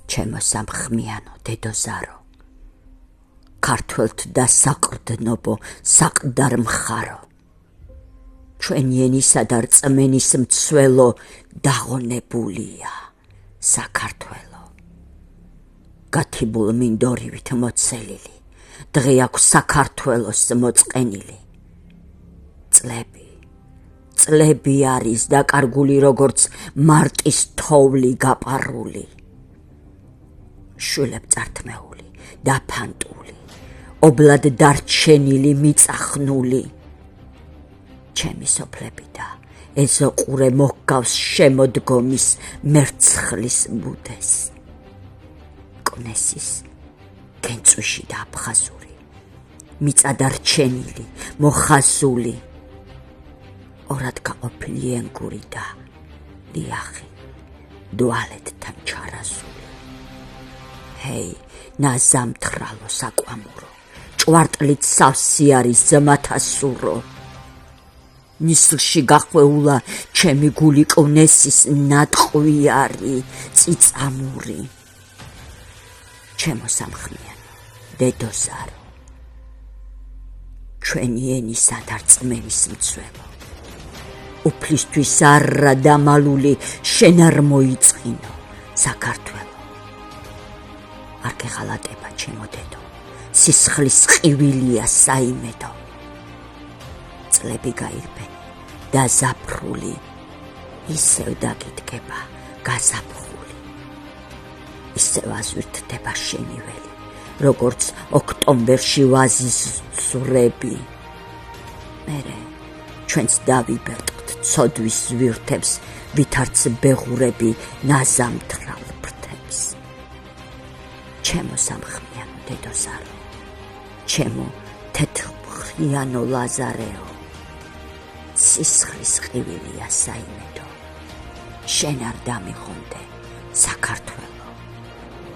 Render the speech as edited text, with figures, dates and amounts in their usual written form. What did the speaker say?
ჩემო სამხმიანო დედოზარო, ქართველთ და საყრდნობო საყდარ მხარო, ჩვენი ენისა და რწმენის მცველო დაღონებულია საქართველო. გათიბულ მინდორივით მოცელილი, დღე აქვს საქართველოს მოწყენილი. წლები არის დაკარგული როგორც მარტის თოვლი გაპარული. შვილებ წართმეული, დაფანტული, ობლად დარჩენილი მიწახნული. ჩემი სოფლები და ეზოყურე მოჰგავს შემოდგომის მერცხლის ბუდეს. კნესის, გენწვიში და აფხაზური, მიწა დარჩენილი, მოხაზული. ორად გაყოფილი ენგური და ლიახი, დვალეთთან ჩარაზული. ჰეი, ნაზამთრალო საკვამურო, ჭვარტლით სავსი არის ძმათა სურო. ნისლში გახვეულა ჩემი გული კვნესის ნატყვიარი წიწამური. ჩემო სამხმიანო დედოზარო, ჩვენი ენისა და რწმენის მცველო, უფლისთვის არრა დამალული შენ არ მოიწყინო საქართველო. არ გეღალატება ჩემო დედო, სისხლის ყივილია საიმედო. წლები გაირბენი და ზაფრული, ისევ დაგიდგება გაზაფხული. ისევ აზვირთდება შენი ველი, როგორც ოქტომბერში ვაზის ზვრები. მერე ჩვენც დავიბერტყთ ცოდვის ზვირთებს, ვითარც ბეღურები ნაზამთრალ ფრთებს. ჩემო სამხმიანო დედოზარო, ჩემო თეთრმხრიანო ლაზარეო, სისხლის ყივილია საიმედო, შენ არ დამიღონდე საქართველო.